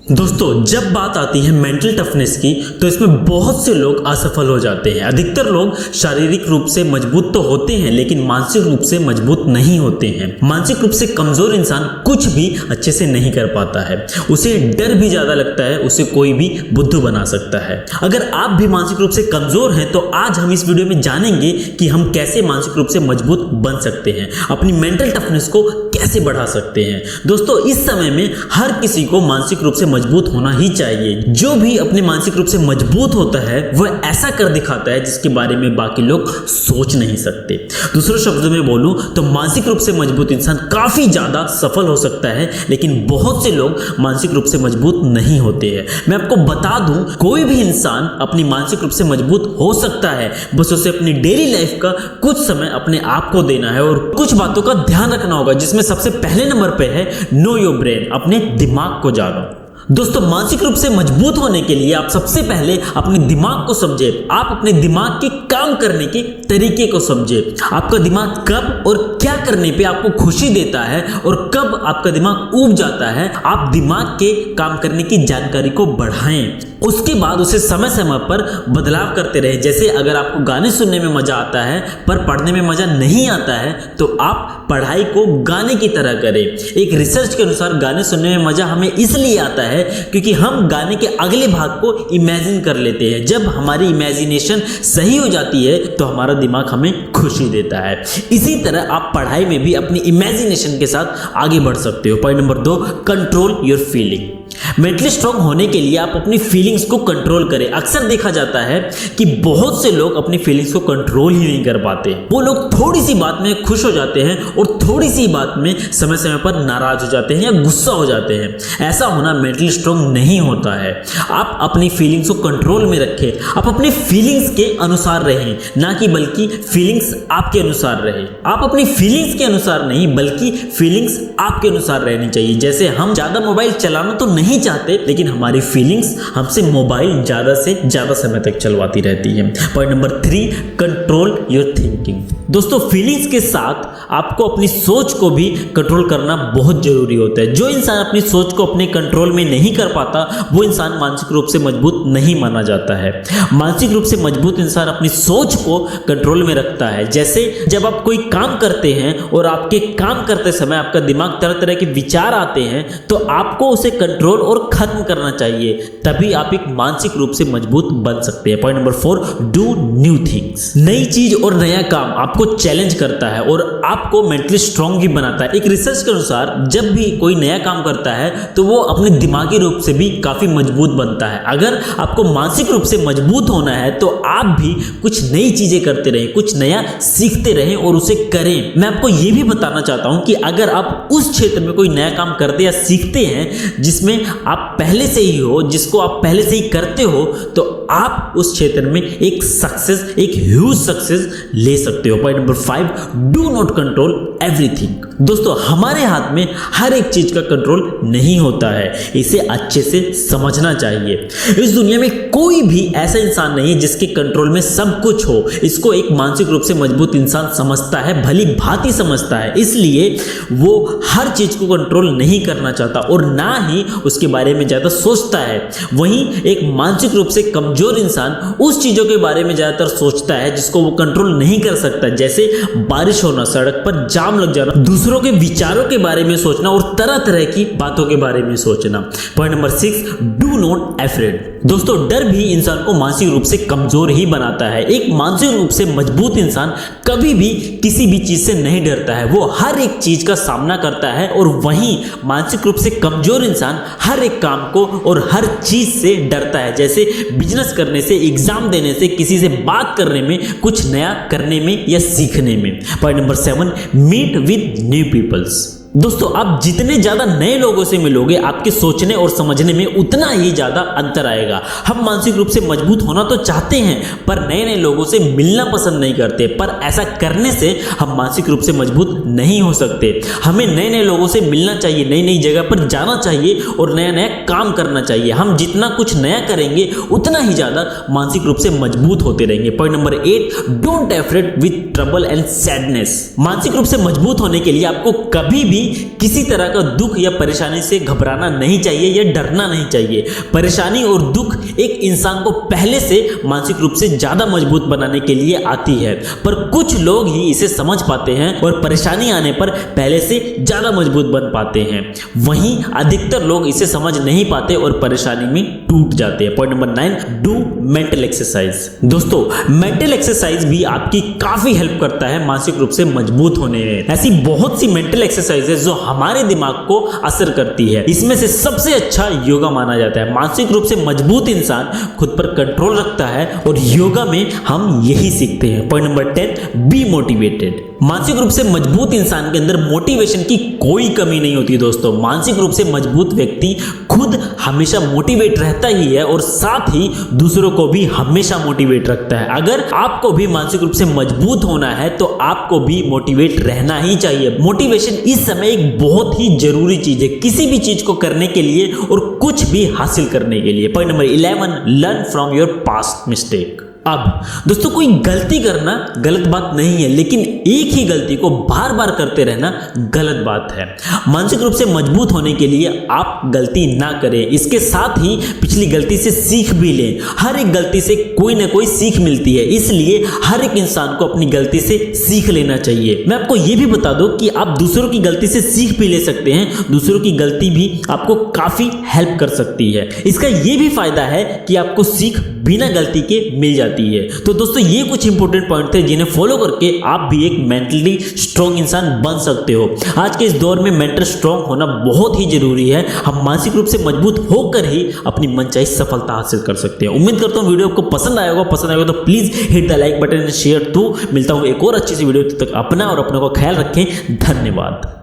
दोस्तों, जब बात आती है मेंटल टफनेस की तो इसमें बहुत से लोग असफल हो जाते हैं। अधिकतर लोग शारीरिक रूप से मजबूत तो होते हैं लेकिन मानसिक रूप से मजबूत नहीं होते हैं। मानसिक रूप से कमजोर इंसान कुछ भी अच्छे से नहीं कर पाता है। उसे डर भी ज्यादा लगता है, उसे कोई भी बुद्धू बना सकता है। अगर आप भी मानसिक रूप से कमजोर हैं तो आज हम इस वीडियो में जानेंगे कि हम कैसे मानसिक रूप से मजबूत बन सकते हैं, अपनी मेंटल टफनेस को कैसे बढ़ा सकते हैं। दोस्तों, इस समय में हर किसी को मानसिक रूप से मजबूत होना ही चाहिए। जो भी अपने मानसिक रूप से मजबूत होता है वह ऐसा कर दिखाता है जिसके बारे में बाकी लोग सोच नहीं सकते। दूसरे शब्दों में बोलूं तो मानसिक रूप से मजबूत इंसान काफी ज्यादा सफल हो सकता है, लेकिन बहुत से लोग मानसिक रूप से मजबूत नहीं होते हैं। मैं आपको बता दूं, कोई भी इंसान अपनी मानसिक रूप से मजबूत हो सकता है, बस उसे अपनी डेली लाइफ का कुछ समय अपने आप को देना है और कुछ बातों का ध्यान रखना होगा, जिसमें सबसे पहले नंबर पे है नो योर ब्रेन, अपने दिमाग को जानो। दोस्तों, मानसिक रूप से मजबूत होने के लिए आप सबसे पहले अपने दिमाग को समझे। आप अपने दिमाग के काम करने के तरीके को समझे। आपका दिमाग कब और क्या करने पे आपको खुशी देता है और कब आपका दिमाग ऊब जाता है, आप दिमाग के काम करने की जानकारी को बढ़ाएं। उसके बाद उसे समय समय पर बदलाव करते रहें। जैसे अगर आपको गाने सुनने में मजा आता है पर पढ़ने में मजा नहीं आता है तो आप पढ़ाई को गाने की तरह करें। एक रिसर्च के अनुसार गाने सुनने में मजा हमें इसलिए आता है क्योंकि हम गाने के अगले भाग को इमेजिन कर लेते हैं। जब हमारी इमेजिनेशन सही हो जाती है तो हमारा दिमाग हमें खुशी देता है। इसी तरह आप पढ़ाई में भी अपनी इमेजिनेशन के साथ आगे बढ़ सकते हो। Point number 2, control your feeling. Mentally strong होने के लिए आप अपनी फीलिंग्स को कंट्रोल करें। अक्सर देखा जाता है कि बहुत से लोग अपनी फीलिंग्स को कंट्रोल ही नहीं कर पाते। वो लोग थोड़ी सी बात में खुश हो जाते हैं और थोड़ी सी बात में समय समय पर नाराज हो जाते हैं या गुस्सा हो जाते हैं। ऐसा होना मेंटली स्ट्रांग नहीं होता है। आप अपनी फीलिंग्स को कंट्रोल में रखें। आप अपनी फीलिंग्स के अनुसार रहें, ना कि बल्कि फीलिंग्स आपके अनुसार रहे। आप अपनी फीलिंग्स के अनुसार नहीं बल्कि फीलिंग्स आपके अनुसार रहनी चाहिए। जैसे हम ज्यादा मोबाइल चलाना तो नहीं चाहते, लेकिन हमारी फीलिंग्स हमसे मोबाइल ज्यादा से ज्यादा समय तक चलवाती रहती है। Point number 3, control your thinking. दोस्तों, फीलिंग्स के साथ आपको अपनी सोच को भी कंट्रोल करना बहुत जरूरी होता है। जो इंसान अपनी सोच को अपने कंट्रोल में नहीं कर पाता वो इंसान मानसिक रूप से मजबूत नहीं माना जाता है। मानसिक रूप से मजबूत इंसान अपनी सोच को कंट्रोल में रखता है। जैसे जब आप कोई काम करते हैं और आपके काम करते समय आपका दिमाग तरह तरह के विचार आते हैं तो आपको उसे कंट्रोल और खत्म करना चाहिए, तभी आप एक मानसिक रूप से मजबूत बन सकते हैं। Point number 4, do new things. नई चीज और नया काम आपको चैलेंज करता है और आपको मेंटली स्ट्रांग भी बनाता है। एक रिसर्च के अनुसार जब भी कोई नया काम करता है तो वो अपने दिमागी रूप से भी काफी मजबूत बनता है। अगर आपको मानसिक रूप से मजबूत होना है तो आप भी कुछ नई चीजें करते रहें, कुछ नया सीखते रहें और उसे करें। मैं आपको ये भी बताना चाहता हूं कि अगर आप उस क्षेत्र में कोई नया काम करते या सीखते हैं जिसमें आप पहले से ही हो, जिसको आप पहले से ही करते हो, तो आप उस क्षेत्र में एक सक्सेस, एक ह्यूज सक्सेस ले सकते हो। Point number 5, do not control everything. दोस्तों, हमारे हाथ में हर एक चीज का कंट्रोल नहीं होता है, इसे अच्छे से समझना चाहिए। इस दुनिया में कोई भी ऐसा इंसान नहीं है जिसके कंट्रोल में सब कुछ हो। इसको एक मानसिक रूप से मजबूत इंसान समझता है, भली भांति समझता है, इसलिए वो हर चीज को कंट्रोल नहीं करना चाहता और ना ही उसके बारे में ज्यादा सोचता है। वहीं एक मानसिक रूप से कमजोर इंसान उस चीजों के बारे में ज्यादातर सोचता है जिसको वो कंट्रोल नहीं कर सकता। जैसे बारिश होना, सड़क पर जाम लग जाना, दूसरों के विचारों के बारे में सोचना और तरह तरह की बातों के बारे में सोचना। Point number 6, do not afraid. दोस्तों, डर भी इंसान को मानसिक रूप से कमजोर ही बनाता है। एक मानसिक रूप से मजबूत इंसान कभी भी किसी भी चीज से नहीं डरता है, वो हर एक चीज का सामना करता है। और वहीं मानसिक रूप से कमजोर इंसान हर एक काम को और हर चीज से डरता है। जैसे बिजनेस करने से, एग्जाम देने से, किसी से बात करने में, कुछ नया करने में या सीखने में। Point number 7, meet with new peoples. दोस्तों, आप जितने ज्यादा नए लोगों से मिलोगे आपके सोचने और समझने में उतना ही ज्यादा अंतर आएगा। हम मानसिक रूप से मजबूत होना तो चाहते हैं पर नए नए लोगों से मिलना पसंद नहीं करते, पर ऐसा करने से हम मानसिक रूप से मजबूत नहीं हो सकते। हमें नए नए लोगों से मिलना चाहिए, नई नई जगह पर जाना चाहिए और नया नया काम करना चाहिए। हम जितना कुछ नया करेंगे उतना ही ज्यादा मानसिक रूप से मजबूत होते रहेंगे। Point number 8, don't afraid with trouble and sadness. मानसिक रूप से मजबूत होने के लिए आपको कभी भी किसी तरह का दुख या परेशानी से घबराना नहीं चाहिए या डरना नहीं चाहिए। परेशानी और दुख एक इंसान को पहले से मानसिक रूप से ज़्यादा मजबूत बनाने के लिए आती है, पर कुछ लोग ही इसे समझ पाते हैं और परेशानी आने पर पहले से ज़्यादा मजबूत बन पाते हैं। वहीं अधिकतर लोग इसे समझ नहीं पाते और परेशानी में टूट जाते हैं। Point number 9, do mental exercise. दोस्तों, मेंटल एक्सरसाइज भी आपकी काफ़ी हेल्प करता है मानसिक रूप से मजबूत होने में। ऐसी बहुत सी मेंटल एक्सरसाइज है जो हमारे दिमाग को असर करती है। इसमें से सबसे अच्छा योगा माना जाता है। मानसिक रूप से मजबूत इंसान खुद पर कंट्रोल रखता है और योगा में हम यही सीखते हैं। Point number 10, be motivated. मानसिक रूप से मजबूत इंसान के अंदर मोटिवेशन की कोई कमी नहीं होती दोस्तों। मानसिक रूप से मजबूत व्यक्ति खुद हमेशा मोटिवेट रहता ही है और साथ ही दूसरों को भी हमेशा मोटिवेट रखता है। अगर आपको भी मानसिक रूप से मजबूत होना है तो आपको भी मोटिवेट रहना ही चाहिए। मोटिवेशन इस समय एक बहुत ही जरूरी चीज है किसी भी चीज को करने के लिए और कुछ भी हासिल करने के लिए। Point number 11, learn from your past mistake. अब दोस्तों, कोई गलती करना गलत बात नहीं है, लेकिन एक ही गलती को बार बार करते रहना गलत बात है। मानसिक रूप से मजबूत होने के लिए आप गलती ना करें, इसके साथ ही पिछली गलती से सीख भी लें। हर एक गलती से कोई ना कोई सीख मिलती है, इसलिए हर एक इंसान को अपनी गलती से सीख लेना चाहिए। मैं आपको ये भी बता दूं कि आप दूसरों की गलती से सीख भी ले सकते हैं। दूसरों की गलती भी आपको काफी हेल्प कर सकती है। इसका ये भी फायदा है कि आपको सीख बिना गलती के मिल जाती है। तो दोस्तों, ये कुछ इंपॉर्टेंट पॉइंट थे जिन्हें फॉलो करके आप भी एक मेंटली स्ट्रांग इंसान बन सकते हो। आज के इस दौर में मेंटल स्ट्रांग होना बहुत ही जरूरी है। हम मानसिक रूप से मजबूत होकर ही अपनी मनचाही सफलता हासिल कर सकते हैं। उम्मीद करता हूँ वीडियो आपको पसंद आएगा। पसंद आएगा तो please hit the like button and share too. मिलता हूँ एक और अच्छी सी वीडियो, तब तक अपना और अपनों का ख्याल रखें। धन्यवाद।